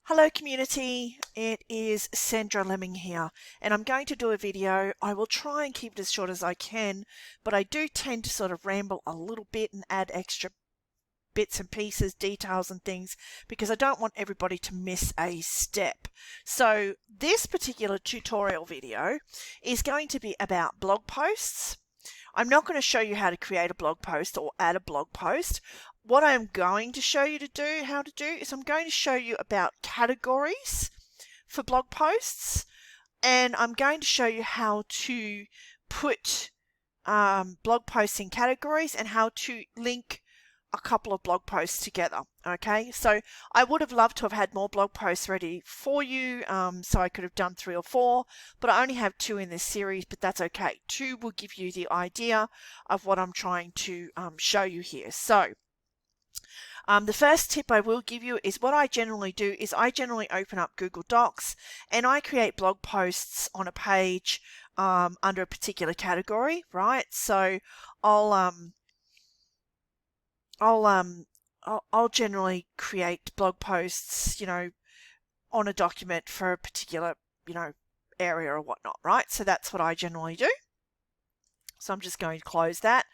Hello community, it is Sandra Lemming here, and I'm going to do a video. I will try and keep it as short as I can, but I do tend to sort of ramble a little bit and add extra bits and pieces, details and things, because I don't want everybody to miss a step. So this particular tutorial video is going to be about blog posts. I'm not going to show you how to create a blog post or add a blog post. What I'm going to show you how to do is I'm going to show you about categories for blog posts, and I'm going to show you how to put blog posts in categories and how to link a couple of blog posts together. Okay, so I would have loved to have had more blog posts ready for you, so I could have done 3 or 4, but I only have 2 in this series, but that's okay. 2 will give you the idea of what I'm trying to show you here. So the first tip I will give you is what I generally do is I generally open up Google Docs and I create blog posts on a page under a particular category, right? So I'll generally create blog posts, on a document for a particular, area or whatnot, right? So that's what I generally do. So I'm just going to close that.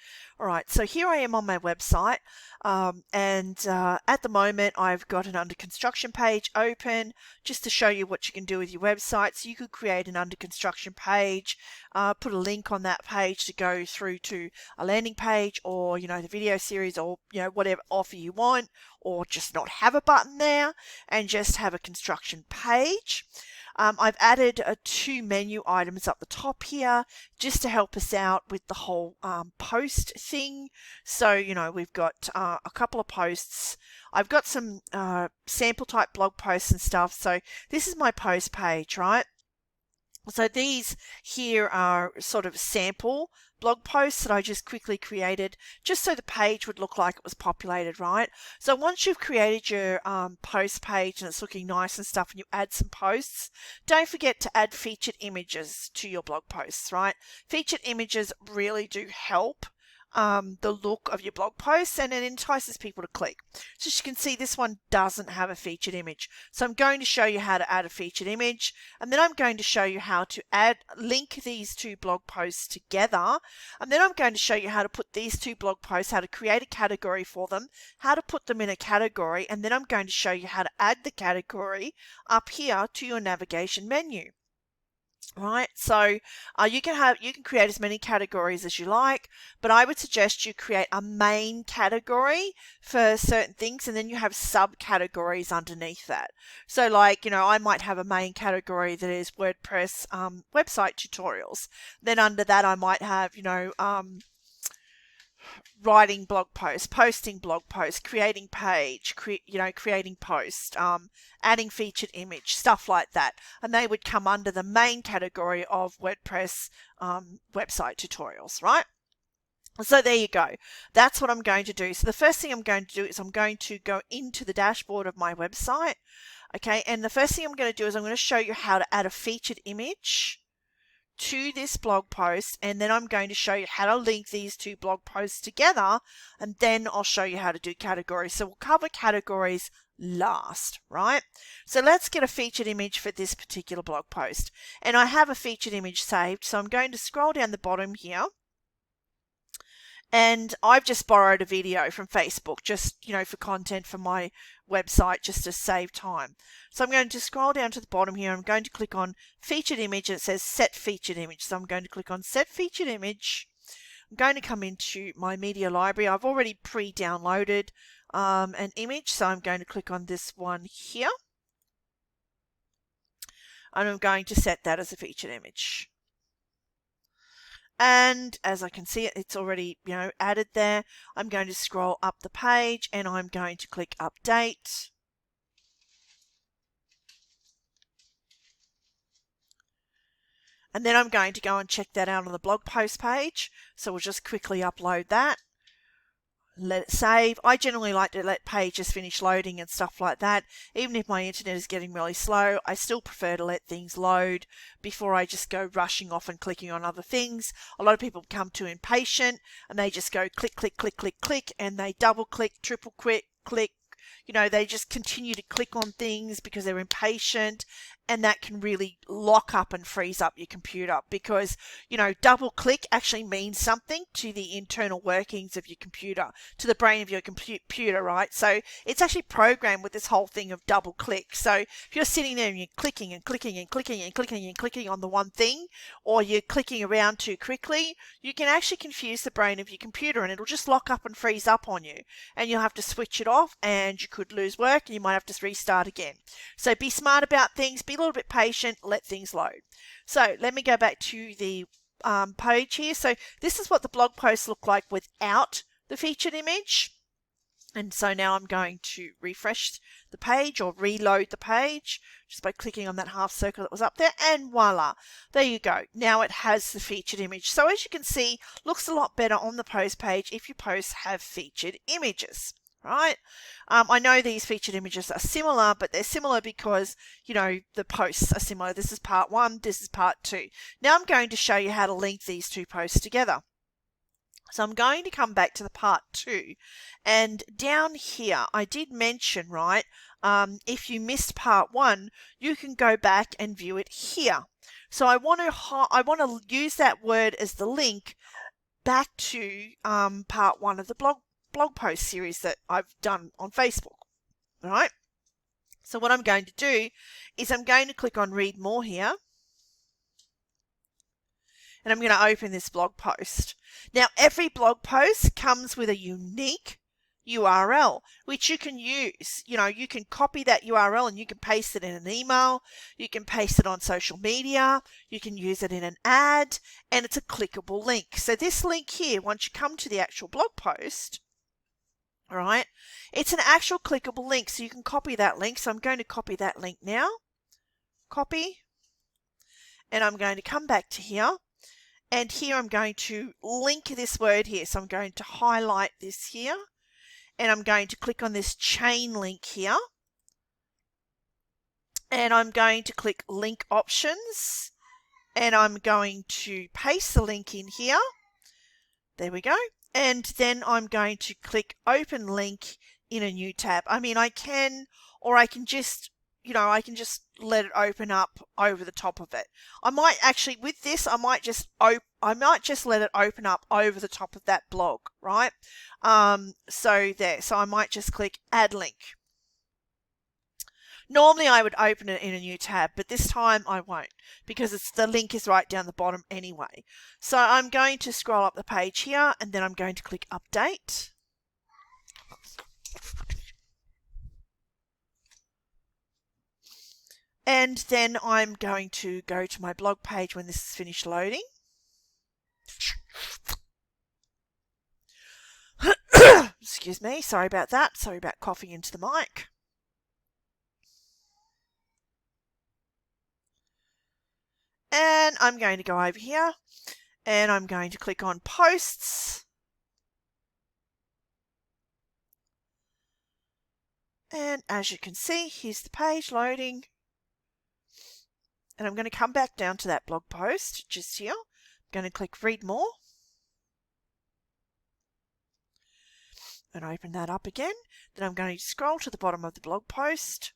All right, so here I am on my website, and at the moment I've got an under construction page open just to show you what you can do with your website. So you could create an under construction page, put a link on that page to go through to a landing page, or the video series, or whatever offer you want, or just not have a button there and just have a construction page. I've added 2 menu items up the top here just to help us out with the whole post thing. So, we've got a couple of posts. I've got some sample type blog posts and stuff. So this is my post page, right? So these here are sort of sample blog posts that I just quickly created just so the page would look like it was populated, right? So once you've created your post page and it's looking nice and stuff and you add some posts, don't forget to add featured images to your blog posts, right? Featured images really do help the look of your blog posts, and it entices people to click. So as you can see, this one doesn't have a featured image. So I'm going to show you how to add a featured image, and then I'm going to show you how to link these 2 blog posts together, and then I'm going to show you how to put these 2 blog posts, how to create a category for them, how to put them in a category, and then I'm going to show you how to add the category up here to your navigation menu. Right, so you can create as many categories as you like, but I would suggest you create a main category for certain things, and then you have subcategories underneath that. So like, I might have a main category that is WordPress website tutorials. Then under that I might have, writing blog posts, posting blog posts, creating page, creating post, adding featured image, stuff like that. And they would come under the main category of WordPress website tutorials, right? So there you go. That's what I'm going to do. So the first thing I'm going to do is I'm going to go into the dashboard of my website. Okay, and the first thing I'm going to do is I'm going to show you how to add a featured image to this blog post, and then I'm going to show you how to link these 2 blog posts together, and then I'll show you how to do categories. So we'll cover categories last, right? So let's get a featured image for this particular blog post, and I have a featured image saved, so I'm going to scroll down the bottom here, and I've just borrowed a video from Facebook, just, for content for my website, just to save time. So I'm going to scroll down to the bottom here. I'm going to click on featured image, and it says set featured image. So I'm going to click on set featured image. I'm going to come into my media library. I've already pre-downloaded an image, so I'm going to click on this one here. And I'm going to set that as a featured image. And as I can see, it's already, added there. I'm going to scroll up the page and I'm going to click update. And then I'm going to go and check that out on the blog post page. So we'll just quickly upload that. Let it save. I generally like to let pages finish loading and stuff like that. Even if my internet is getting really slow, I still prefer to let things load before I just go rushing off and clicking on other things. A lot of people become too impatient and they just go click, click, click, click, click, and they double click, triple click, they just continue to click on things because they're impatient, and that can really lock up and freeze up your computer because, double click actually means something to the internal workings of your computer, to the brain of your computer, right? So it's actually programmed with this whole thing of double click. So if you're sitting there and you're clicking and clicking and clicking and clicking and clicking on the one thing, or you're clicking around too quickly, you can actually confuse the brain of your computer and it'll just lock up and freeze up on you. And you'll have to switch it off and you could lose work and you might have to restart again. So be smart about things, be a little bit patient, let things load. So let me go back to the page here. So this is what the blog posts look like without the featured image. And so now I'm going to refresh the page or reload the page just by clicking on that half circle that was up there, and voila, there you go. Now it has the featured image. So as you can see, looks a lot better on the post page if your posts have featured images, right? I know these featured images are similar, but they're similar because, the posts are similar. This is part 1, this is part 2. Now I'm going to show you how to link these two posts together. So I'm going to come back to the part 2, and down here I did mention, right, if you missed part 1, you can go back and view it here. So I want to use that word as the link back to part 1 of the blog post series that I've done on Facebook. All right. So what I'm going to do is I'm going to click on read more here. And I'm going to open this blog post. Now, every blog post comes with a unique URL, which you can use. You can copy that URL and you can paste it in an email. You can paste it on social media. You can use it in an ad, and it's a clickable link. So this link here, once you come to the actual blog post, all right, it's an actual clickable link. So you can copy that link. So I'm going to copy that link now. Copy. And I'm going to come back to here. And here I'm going to link this word here. So I'm going to highlight this here. And I'm going to click on this chain link here. And I'm going to click link options. And I'm going to paste the link in here. There we go. And then I'm going to click open link in a new tab. I mean, I can, or I can just, I can just let it open up over the top of it. I might actually, with this, I might just let it open up over the top of that blog, right? So I might just click add link. Normally I would open it in a new tab, but this time I won't because the link is right down the bottom anyway. So I'm going to scroll up the page here and then I'm going to click update. And then I'm going to go to my blog page when this is finished loading. Excuse me, sorry about that. Sorry about coughing into the mic. And I'm going to go over here and I'm going to click on posts. And as you can see, here's the page loading. And I'm going to come back down to that blog post just here. I'm going to click read more. And open that up again. Then I'm going to scroll to the bottom of the blog post.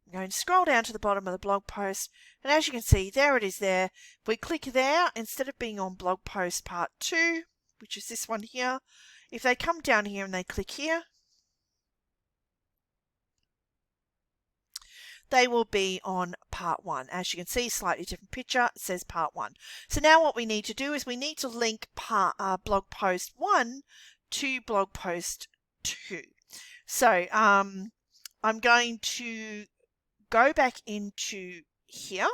I'm going to scroll down to the bottom of the blog post. And as you can see, there it is there. If we click there, instead of being on blog post part 2, which is this one here, if they come down here and they click here, they will be on part 1. As you can see, slightly different picture, it says part 1. So now what we need to do is we need to link blog post 1 to blog post 2. So I'm going to go back into here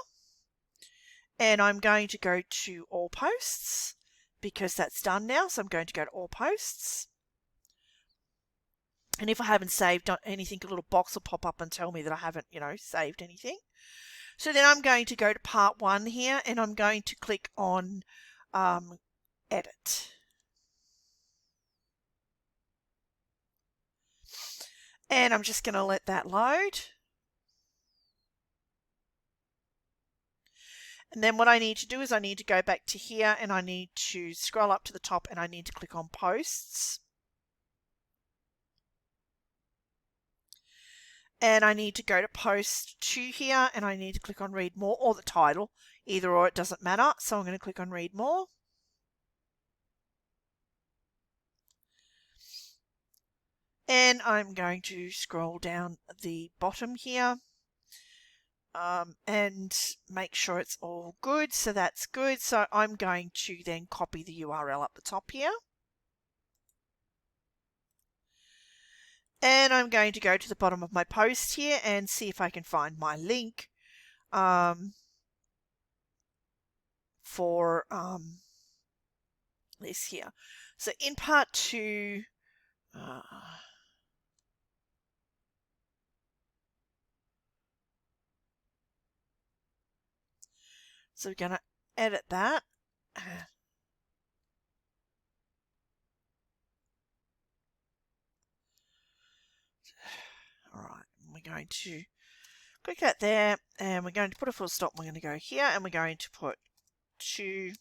and I'm going to go to all posts because that's done now. So I'm going to go to all posts. And if I haven't saved anything, a little box will pop up and tell me that I haven't, saved anything. So then I'm going to go to part 1 here and I'm going to click on edit. And I'm just going to let that load. And then what I need to do is I need to go back to here and I need to scroll up to the top and I need to click on posts. And I need to go to post 2 here and I need to click on read more or the title, either or, it doesn't matter. So I'm going to click on read more. And I'm going to scroll down the bottom here and make sure it's all good. So that's good. So I'm going to then copy the URL up the top here. And I'm going to go to the bottom of my post here and see if I can find my link for this here. So in part 2, so we're going to edit that. All right, we're going to click that there and we're going to put a full stop. We're going to go here and we're going to put 2.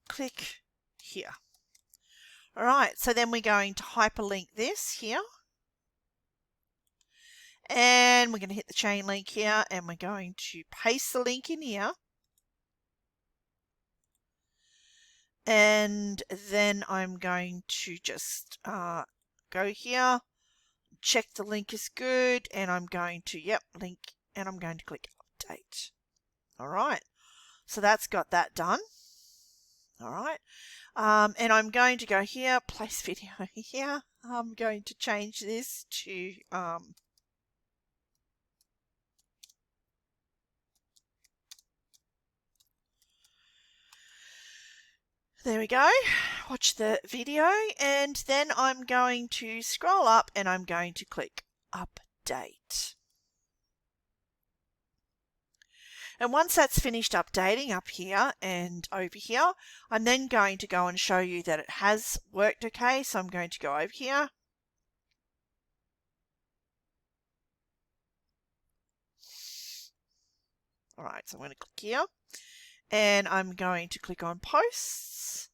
Click here. All right, so then we're going to hyperlink this here. And we're going to hit the chain link here and we're going to paste the link in here. And then I'm going to just go here, check the link is good, and I'm going to, link, and I'm going to click update. All right, so that's got that done. All right, and I'm going to go here, place video here. I'm going to change this to there we go. Watch the video and then I'm going to scroll up and I'm going to click update. And once that's finished updating up here and over here, I'm then going to go and show you that it has worked okay. So I'm going to go over here. All right, so I'm going to click here and I'm going to click on posts.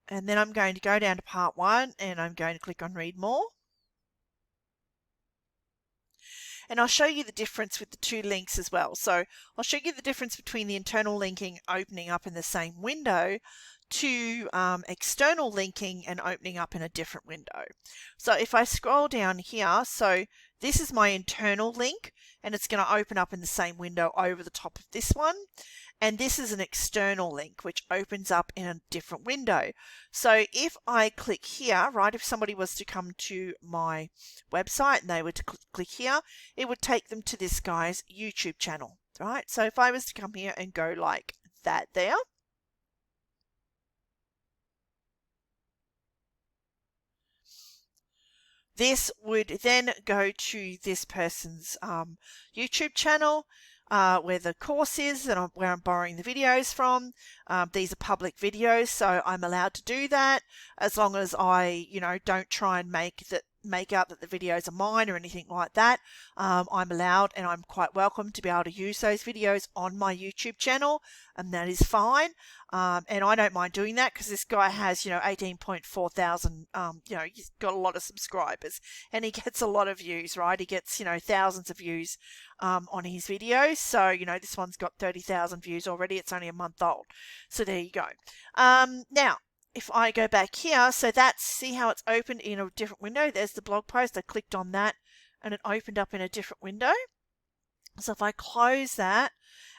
And then I'm going to go down to part 1 and I'm going to click on read more. And I'll show you the difference with the 2 links as well. So I'll show you the difference between the internal linking opening up in the same window to external linking and opening up in a different window. So if I scroll down here, so this is my internal link and it's going to open up in the same window over the top of this one. And this is an external link which opens up in a different window. So if I click here, right, if somebody was to come to my website and they were to click here, it would take them to this guy's YouTube channel, right? So if I was to come here and go like that there, this would then go to this person's YouTube channel where the course is and where I'm borrowing the videos from. These are public videos, so I'm allowed to do that as long as I, don't try and make out that the videos are mine or anything like that. I'm allowed and I'm quite welcome to be able to use those videos on my YouTube channel, and that is fine. And I don't mind doing that because this guy has, 18.4 thousand, he's got a lot of subscribers and he gets a lot of views, right? He gets, thousands of views on his videos. So, this one's got 30,000 views already. It's only a month old. So there you go. Now, if I go back here, so see how it's opened in a different window. There's the blog post. I clicked on that and it opened up in a different window. So if I close that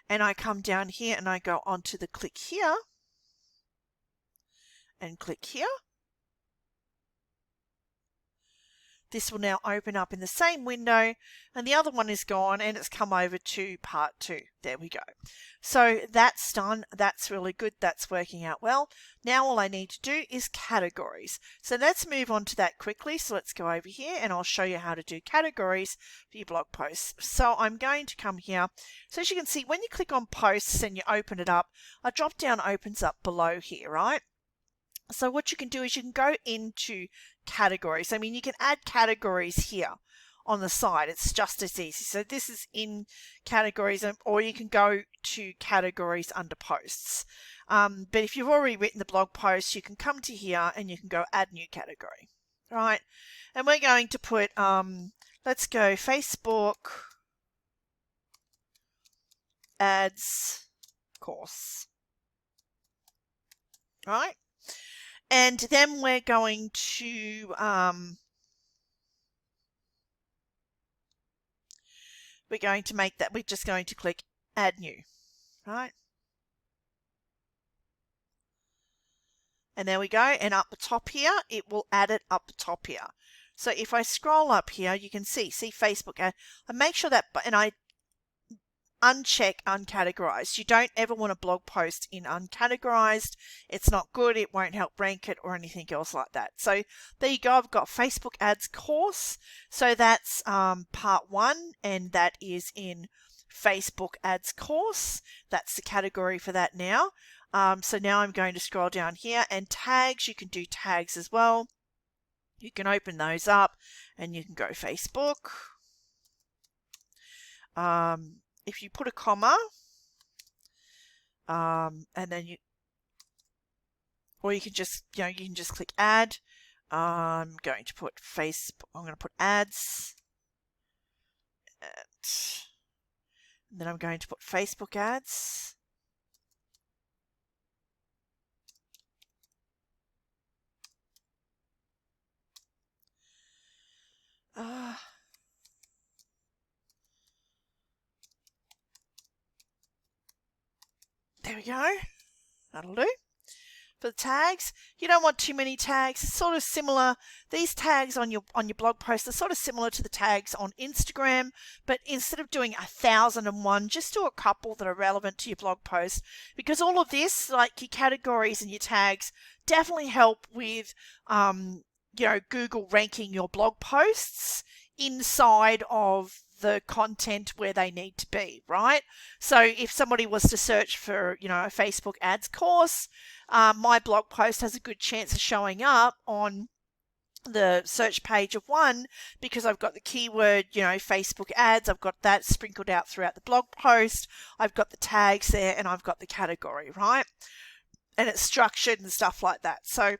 and I come down here and I go onto the click here and click here, This will now open up in the same window, and the other one is gone and it's come over to part 2. There we go. So that's done. That's really good. That's working out well. Now all I need to do is categories. So let's move on to that quickly. So let's go over here and I'll show you how to do categories for your blog posts. So I'm going to come here. So as you can see, when you click on posts and you open it up, a drop down opens up below here, right? So what you can do is you can go into categories. I mean, you can add categories here on the side. It's just as easy. So this is in categories, or you can go to categories under posts. But if you've already written the blog post, you can come to here and you can go add new category, right? And we're going to put, let's go Facebook ads course, right? And then we're going to make that, we're just going to click add new, right? And there we go. And up the top here, it will add it up the top here. So if I scroll up here, you can see Facebook ad. I make sure that, and I uncheck uncategorized. You don't ever want a blog post in uncategorized. It's not good. It won't help rank it or anything else like that. So there you go. I've got Facebook ads course. So that's part 1, and that is in Facebook ads course. That's the category for that now. So now I'm going to scroll down here, and tags, you can do tags as well. You can open those up and you can go Facebook. If you put a comma, and then or you can just, you can just click add. I'm going to put I'm going to put ads, and then I'm going to put Facebook ads. There we go. That'll do. For the tags, you don't want too many tags. It's sort of similar. These tags on your blog post are sort of similar to the tags on Instagram, but instead of doing 1,001, just do a couple that are relevant to your blog post, because all of this, like your categories and your tags, definitely help with Google ranking your blog posts inside of the content where they need to be, right? So if somebody was to search for, a Facebook ads course, my blog post has a good chance of showing up on the search page of one, because I've got the keyword, Facebook ads. I've got that sprinkled out throughout the blog post. I've got the tags there, and I've got the category, right? And it's structured and stuff like that. So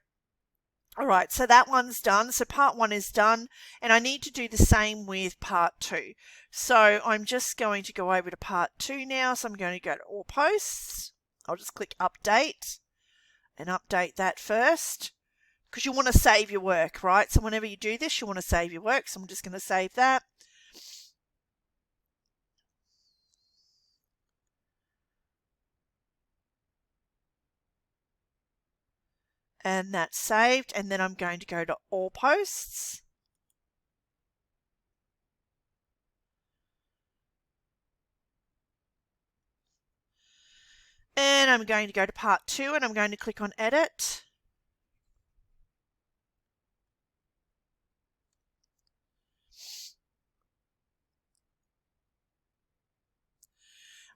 all right, so that one's done. So part 1 is done, and I need to do the same with part 2. So I'm just going to go over to part 2 now. So I'm going to go to all posts. I'll just click update and update that first, because you want to save your work, right? So whenever you do this, you want to save your work. So I'm just going to save that. And that's saved. And then I'm going to go to all posts. And I'm going to go to part 2, and I'm going to click on edit.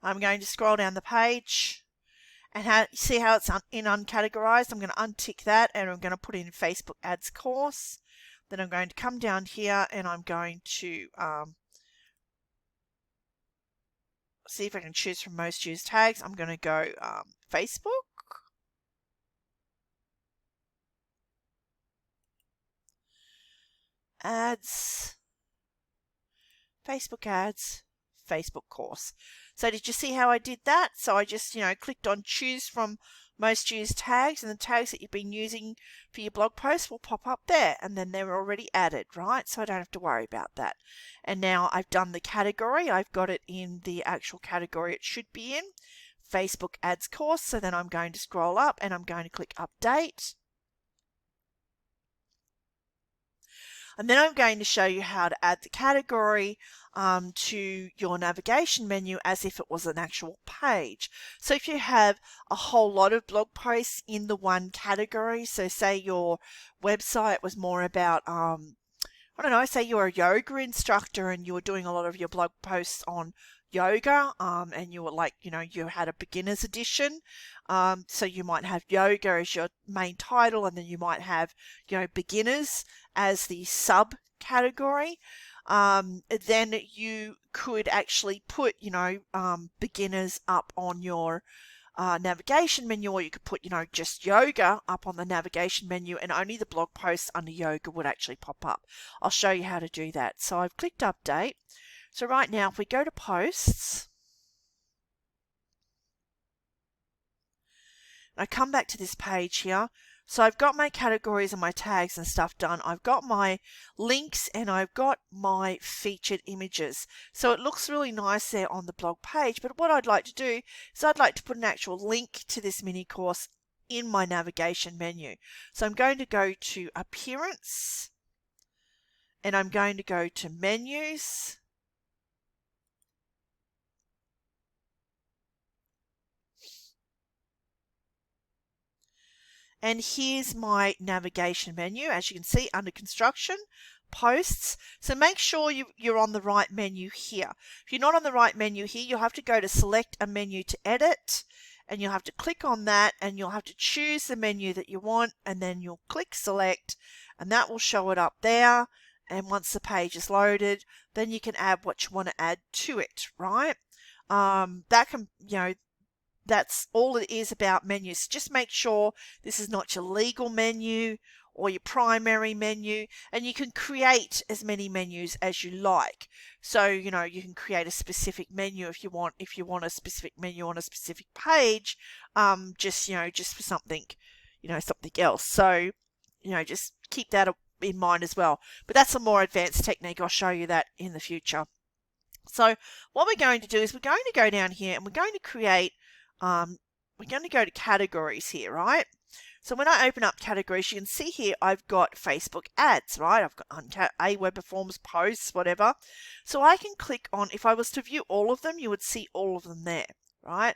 I'm going to scroll down the page, and see how it's in uncategorized. I'm going to untick that, and I'm going to put in Facebook ads course. Then I'm going to come down here, and I'm going to see if I can choose from most used tags. I'm going to go Facebook. Ads. Facebook ads. Facebook course. So did you see how I did that? So I just, clicked on choose from most used tags, and the tags that you've been using for your blog post will pop up there, and then they're already added, right? So I don't have to worry about that. And now I've done the category. I've got it in the actual category it should be in, Facebook ads course. So then I'm going to scroll up and I'm going to click update. And then I'm going to show you how to add the category to your navigation menu as if it was an actual page. So if you have a whole lot of blog posts in the one category, so say your website was more about I don't know, say you're a yoga instructor and you were doing a lot of your blog posts on yoga, and you were like, you had a beginner's edition. So you might have yoga as your main title, and then you might have, beginners as the subcategory. Then you could actually put, beginners up on your navigation menu, or you could put, just yoga up on the navigation menu, and only the blog posts under yoga would actually pop up. I'll show you how to do that. So I've clicked update. So right now, if we go to posts, I come back to this page here. So I've got my categories and my tags and stuff done. I've got my links and I've got my featured images. So it looks really nice there on the blog page. But what I'd like to do is I'd like to put an actual link to this mini course in my navigation menu. So I'm going to go to Appearance and I'm going to go to Menus. And here's my navigation menu, as you can see, under construction, posts. So make sure you're on the right menu here. If you're not on the right menu here, you'll have to go to select a menu to edit, and you'll have to click on that, and you'll have to choose the menu that you want, and then you'll click select, and that will show it up there. And once the page is loaded, then you can add what you want to add to it, right? That can, that's all it is about menus. Just make sure this is not your legal menu or your primary menu, and you can create as many menus as you like. So, you can create a specific menu if you want a specific menu on a specific page, just for something, something else. So, just keep that in mind as well. But that's a more advanced technique. I'll show you that in the future. So what we're going to do is we're going to go down here and we're going to create we're going to go to categories here, right? So when I open up categories, you can see here I've got Facebook ads, right? I've got a web performance, posts, whatever. So I can click on, if I was to view all of them, you would see all of them there, right?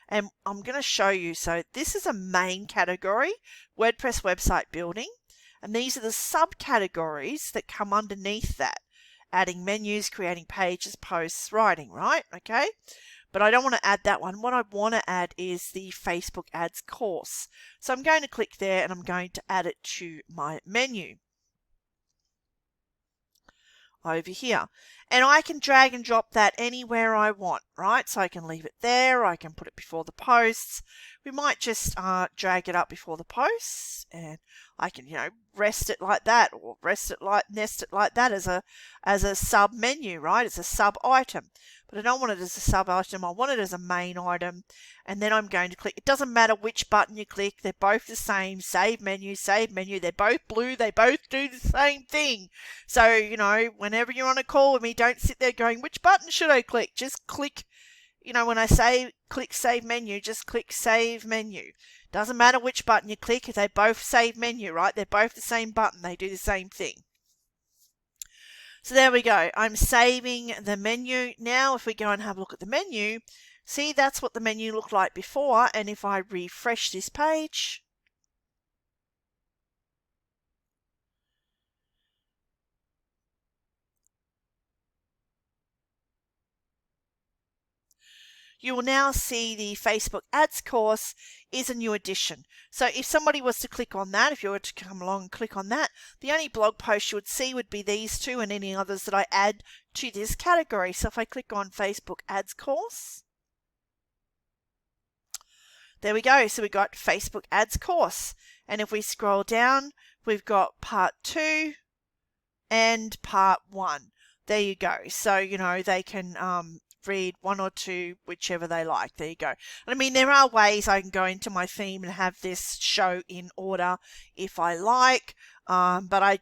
And I'm going to show you. So this is a main category, WordPress website building. And these are the subcategories that come underneath that. Adding menus, creating pages, posts, writing, right? Okay. But I don't want to add that one. What I want to add is the Facebook ads course. So I'm going to click there and I'm going to add it to my menu over here. And I can drag and drop that anywhere I want, right? So I can leave it there. I can put it before the posts. We might just drag it up before the posts, and I can, rest it like that, or nest it like that as a sub menu, right? It's a sub item. But I don't want it as a sub item. I want it as a main item. And then I'm going to click. It doesn't matter which button you click. They're both the same. Save menu, save menu. They're both blue. They both do the same thing. So, whenever you're on a call with me, don't sit there going, which button should I click? Just click, when I say click save menu, just click save menu. Doesn't matter which button you click. They both save menu, right? They're both the same button. They do the same thing. So there we go. I'm saving the menu. Now if we go and have a look at the menu, see, that's what the menu looked like before. And if I refresh this page, you will now see the Facebook ads course is a new addition. So if somebody was to click on that, if you were to come along and click on that, the only blog post you would see would be these two and any others that I add to this category. So if I click on Facebook ads course, there we go. So we got Facebook ads course. And if we scroll down, we've got part 2 and part 1. There you go. So, they can read 1 or 2, whichever they like. There you go. And I mean, there are ways I can go into my theme and have this show in order if I like, but I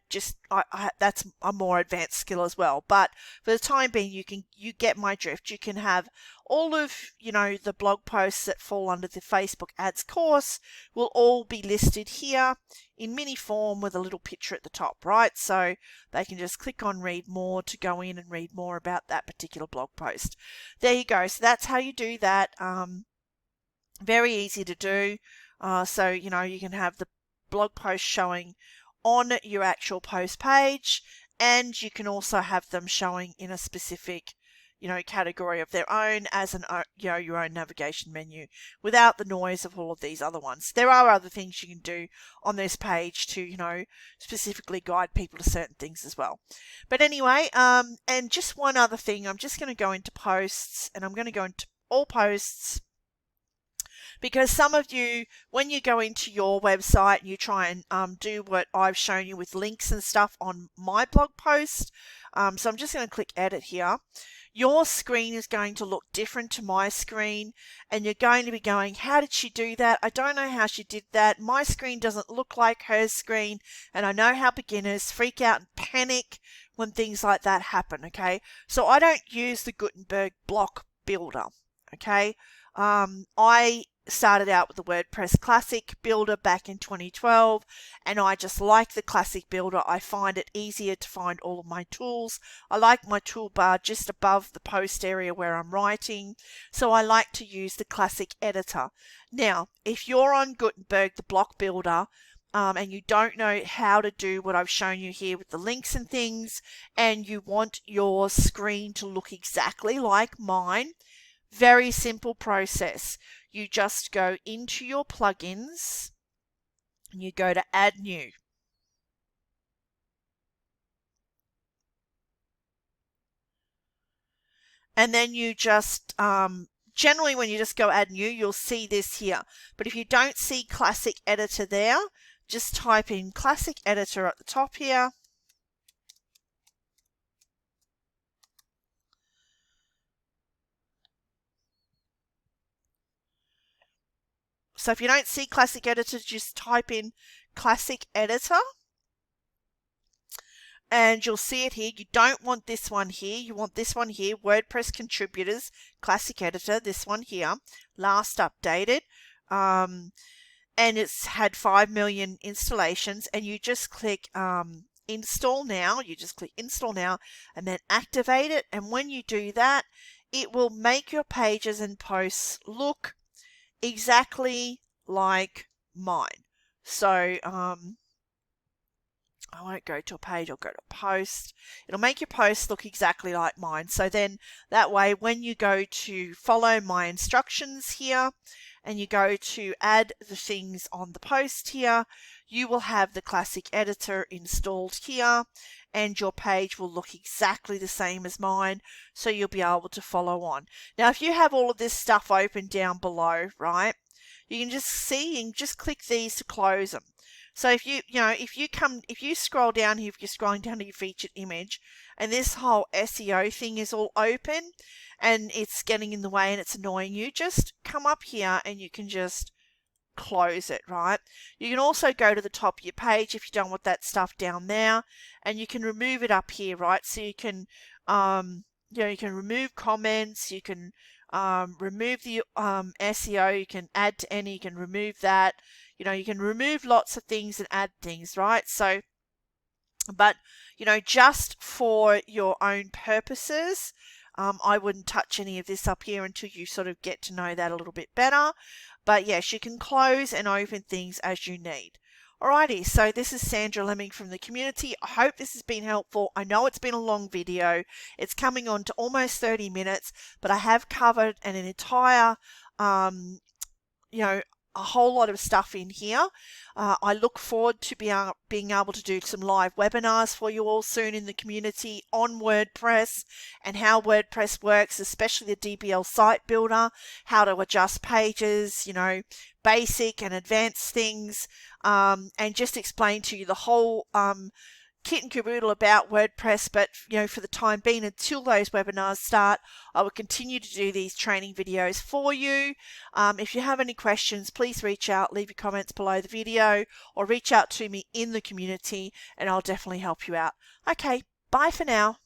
that's a more advanced skill as well. But for the time being, you get my drift. You can have all of the blog posts that fall under the Facebook ads course will all be listed here in mini form with a little picture at the top, right? So they can just click on read more to go in and read more about that particular blog post. There you go. So that's how you do that. Very easy to do. So, you know, you can have the blog post showing on your actual post page, and you can also have them showing in a specific, you know, category of their own as an, you know, your own navigation menu without the noise of all of these other ones. There are other things you can do on this page to, you know, specifically guide people to certain things as well. But anyway, and just one other thing, I'm just going to go into posts, and I'm going to go into all posts, because some of you, when you go into your website and you try and do what I've shown you with links and stuff on my blog post, so I'm just going to click edit here. Your screen is going to look different to my screen, and you're going to be going, how did she do that? I don't know how she did that. My screen doesn't look like her screen, and I know how beginners freak out and panic when things like that happen, okay? So I don't use the Gutenberg block builder, okay? I started out with the WordPress Classic Builder back in 2012, and I just like the Classic Builder. I find it easier to find all of my tools. I like my toolbar just above the post area where I'm writing, so I like to use the Classic Editor. Now, if you're on Gutenberg, the block builder, and you don't know how to do what I've shown you here with the links and things, and you want your screen to look exactly like mine, very simple process. You just go into your plugins and you go to add new. And then you just, generally when you just go add new, you'll see this here. But if you don't see Classic Editor there, just type in Classic Editor at the top here. So if you don't see Classic Editor, just type in Classic Editor, and you'll see it here. You don't want this one here. You want this one here, WordPress Contributors, Classic Editor, this one here, last updated. And it's had 5 million installations, and you just click install now. You just click install now and then activate it. And when you do that, it will make your pages and posts look exactly like mine. So I won't go to a page, I'll go to post. It'll make your post look exactly like mine. So then that way, when you go to follow my instructions here and you go to add the things on the post here, you will have the Classic Editor installed here, and your page will look exactly the same as mine, so you'll be able to follow on. Now, if you have all of this stuff open down below, right, you can just see and just click these to close them. So if you scroll down here, if you're scrolling down to your featured image, and this whole SEO thing is all open and it's getting in the way and it's annoying you, just come up here and you can just close it, right? You can also go to the top of your page if you don't want that stuff down there, and you can remove it up here, right? So you can, you can remove comments, you can remove the SEO, you can add to any, you can remove that. You can remove lots of things and add things, right? So, but, just for your own purposes, I wouldn't touch any of this up here until you sort of get to know that a little bit better. But yes, you can close and open things as you need. Alrighty, so this is Sandra Lemming from the community. I hope this has been helpful. I know it's been a long video. It's coming on to almost 30 minutes, but I have covered an entire, a whole lot of stuff in here. I look forward to being able to do some live webinars for you all soon in the community on WordPress and how WordPress works, especially the DBL Site Builder, how to adjust pages, basic and advanced things, and just explain to you the whole kit and caboodle about WordPress. But for the time being, until those webinars start, I will continue to do these training videos for you. If you have any questions, please reach out, leave your comments below the video, or reach out to me in the community and I'll definitely help you out. Okay, bye for now.